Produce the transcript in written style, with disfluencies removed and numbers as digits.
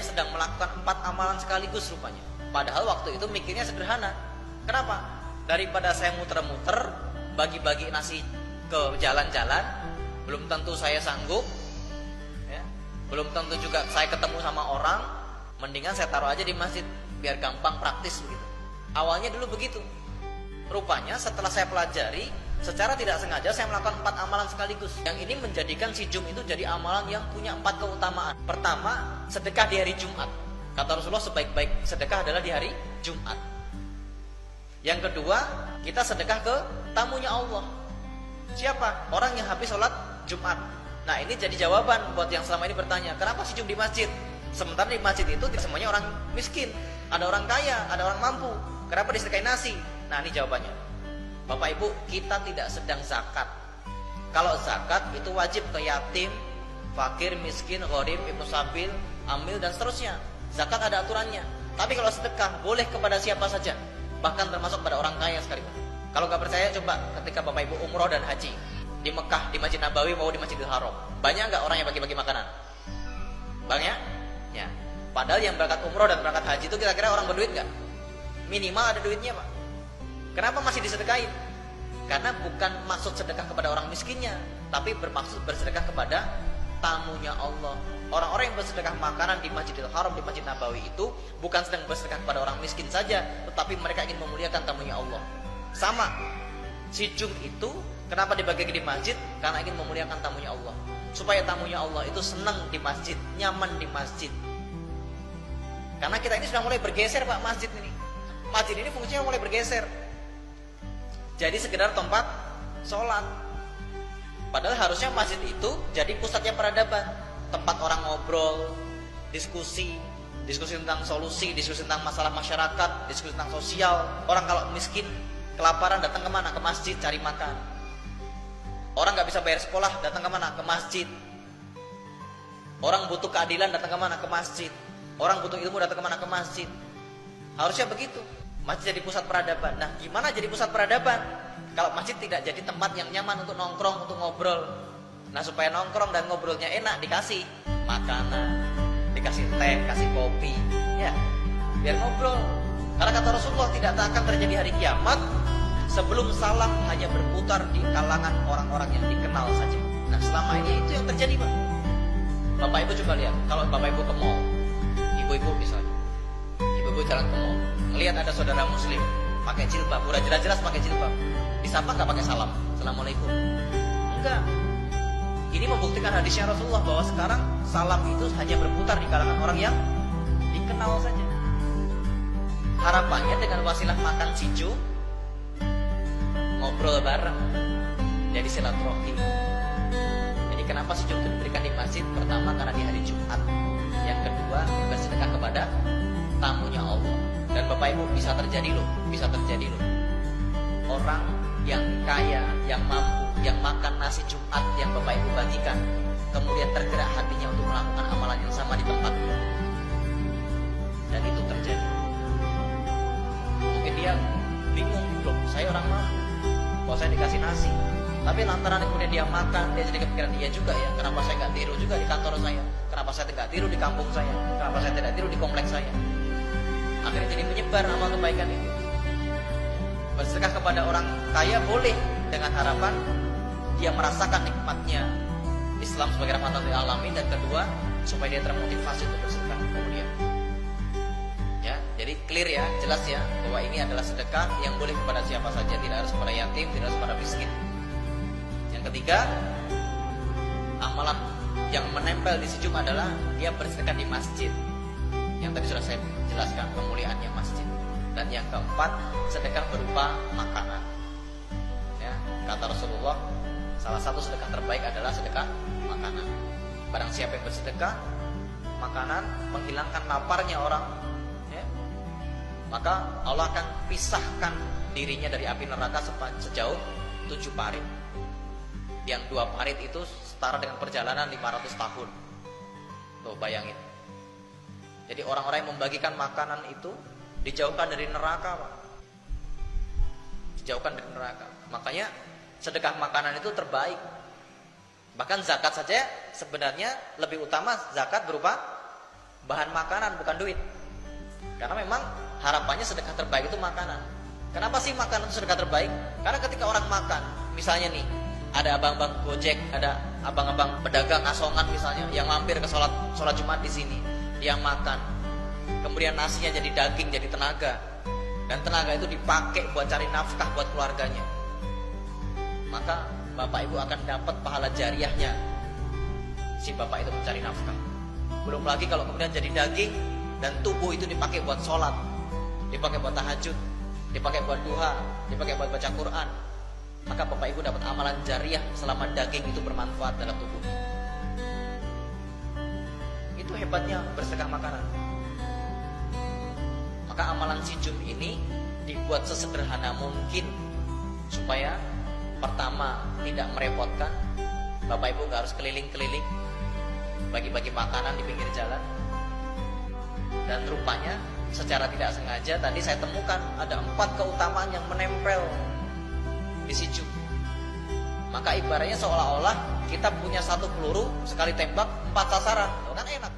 saya sedang melakukan 4 amalan sekaligus rupanya. Padahal waktu itu mikirnya sederhana. Kenapa? Daripada saya muter-muter bagi-bagi nasi ke jalan-jalan, belum tentu saya sanggup, ya. Belum tentu juga saya ketemu sama orang. Mendingan saya taruh aja di masjid, biar gampang praktis begitu. Awalnya dulu begitu. Rupanya setelah saya pelajari, secara tidak sengaja saya melakukan 4 amalan sekaligus. Yang ini menjadikan si Jum itu jadi amalan yang punya 4 keutamaan. Pertama, sedekah di hari Jumat. Kata Rasulullah, sebaik-baik sedekah adalah di hari Jumat. Yang kedua, kita sedekah ke tamunya Allah. Siapa? Orang yang habis sholat Jumat. Nah, ini jadi jawaban buat yang selama ini bertanya, kenapa si Jum di masjid? Sementara di masjid itu semuanya orang miskin. Ada orang kaya, ada orang mampu. Kenapa disedekain nasi? Nah, ini jawabannya. Bapak Ibu, kita tidak sedang zakat. Kalau zakat itu wajib ke yatim, fakir, miskin, gharib, ibnu sabil, amil, dan seterusnya. Zakat ada aturannya. Tapi kalau sedekah boleh kepada siapa saja, bahkan termasuk pada orang kaya sekalipun. Kalau nggak percaya, coba ketika Bapak Ibu umroh dan haji di Mekah, di Masjid Nabawi mau di Masjidil Haram, banyak nggak orang yang bagi-bagi makanan? Banyak? Ya. Padahal yang berangkat umroh dan berangkat haji itu kira-kira orang berduit nggak? Minimal ada duitnya, Pak. Kenapa masih disedekain? Karena bukan maksud sedekah kepada orang miskinnya, tapi bermaksud bersedekah kepada tamunya Allah. Orang-orang yang bersedekah makanan di Masjidil Haram, di Masjid Nabawi itu bukan sedang bersedekah kepada orang miskin saja, tetapi mereka ingin memuliakan tamunya Allah. Sama, si Jum itu kenapa dibagi di masjid? Karena ingin memuliakan tamunya Allah, supaya tamunya Allah itu senang di masjid, nyaman di masjid. Karena kita ini sudah mulai bergeser, Pak, masjid ini. Masjid ini fungsinya mulai bergeser. Jadi sekedar tempat sholat. Padahal harusnya masjid itu jadi pusatnya peradaban, tempat orang ngobrol, diskusi tentang solusi, diskusi tentang masalah masyarakat, diskusi tentang sosial. Orang kalau miskin, kelaparan, datang kemana? Ke masjid cari makan. Orang nggak bisa bayar sekolah, datang kemana? Ke masjid. Orang butuh keadilan, datang kemana? Ke masjid. Orang butuh ilmu, datang kemana? Ke masjid. Harusnya begitu. Masjid jadi pusat peradaban. Nah, gimana jadi pusat peradaban? Kalau masjid tidak jadi tempat yang nyaman untuk nongkrong, untuk ngobrol. Nah, supaya nongkrong dan ngobrolnya enak, dikasih makanan, dikasih teh, kasih kopi, ya, biar ngobrol. Karena kata Rasulullah, tidak akan terjadi hari kiamat sebelum salam hanya berputar di kalangan orang-orang yang dikenal saja. Nah, selama ini itu yang terjadi, Pak. Bapak Ibu coba lihat, kalau Bapak Ibu ke mall, ibu-ibu misalnya, ibu-ibu jalan ke mall, ngelihat ada saudara muslim pakai jilbab, udah jelas-jelas pakai jilbab, disapa nggak pakai salam, assalamualaikum? Enggak. Ini membuktikan hadisnya Rasulullah bahwa sekarang salam itu hanya berputar di kalangan orang yang dikenal saja. Harapannya dengan wasilah makan siju, ngobrol bareng, jadi silaturahim. Jadi kenapa siju itu diberikan di masjid? Pertama karena di hari Jumat. Yang kedua bersedekah kepada tamunya Allah. Dan Bapak Ibu bisa terjadi loh. Orang yang kaya, yang mampu, yang makan nasi Jumat yang Bapak Ibu bagikan, kemudian tergerak hatinya untuk melakukan amalan yang sama di tempat itu. Dan itu terjadi. Mungkin dia bingung, loh, saya orang mampu, kok saya dikasih nasi. Tapi lantaran kemudian dia makan, dia jadi kepikiran, iya juga ya, kenapa saya nggak tiru juga di kantor saya? Kenapa saya tidak tiru di kampung saya? Kenapa saya tidak tiru di kompleks saya? Akhirnya jadi menyebar amal kebaikan itu. Bersedekah kepada orang kaya boleh, dengan harapan dia merasakan nikmatnya Islam sebagai rahmatan lil alamin, dan kedua supaya dia termotivasi untuk bersedekah kemudian. Ya, jadi clear ya, jelas ya, bahwa ini adalah sedekah yang boleh kepada siapa saja, tidak harus kepada yatim, tidak harus kepada miskin. Yang ketiga, amalan yang menempel di sijum adalah dia bersedekah di masjid. Yang tadi sudah saya jelaskan kemuliaannya masjid. Dan yang keempat, sedekah berupa makanan. Ya, kata Rasulullah, salah satu sedekah terbaik adalah sedekah makanan. Barang siapa yang bersedekah makanan, menghilangkan laparnya orang, ya, maka Allah akan pisahkan dirinya dari api neraka sejauh 7 parit. Yang 2 parit itu setara dengan perjalanan 500 tahun. Tuh bayangin. Jadi orang-orang yang membagikan makanan itu dijauhkan dari neraka, Pak. Dijauhkan dari neraka. Makanya sedekah makanan itu terbaik. Bahkan zakat saja sebenarnya lebih utama zakat berupa bahan makanan, bukan duit. Karena memang harapannya sedekah terbaik itu makanan. Kenapa sih makanan itu sedekah terbaik? Karena ketika orang makan, misalnya nih, ada abang-abang Gojek, ada abang-abang pedagang asongan misalnya yang mampir ke sholat Jumat di sini, yang makan, kemudian nasinya jadi daging, jadi tenaga, dan tenaga itu dipakai buat cari nafkah buat keluarganya, maka bapak ibu akan dapat pahala jariahnya si bapak itu mencari nafkah. Belum lagi kalau kemudian jadi daging dan tubuh itu dipakai buat sholat, dipakai buat tahajud, dipakai buat duha, dipakai buat baca Quran, maka bapak ibu dapat amalan jariah selama daging itu bermanfaat dalam tubuh. Itu hebatnya bersedekah makanan. Maka amalan sijum ini dibuat sesederhana mungkin supaya pertama tidak merepotkan. Bapak ibu gak harus keliling-keliling bagi-bagi makanan di pinggir jalan. Dan rupanya secara tidak sengaja tadi saya temukan ada 4 keutamaan yang menempel di sijum. Maka ibaratnya seolah-olah kita punya 1 peluru, sekali tembak 4 sasaran. Kan enak.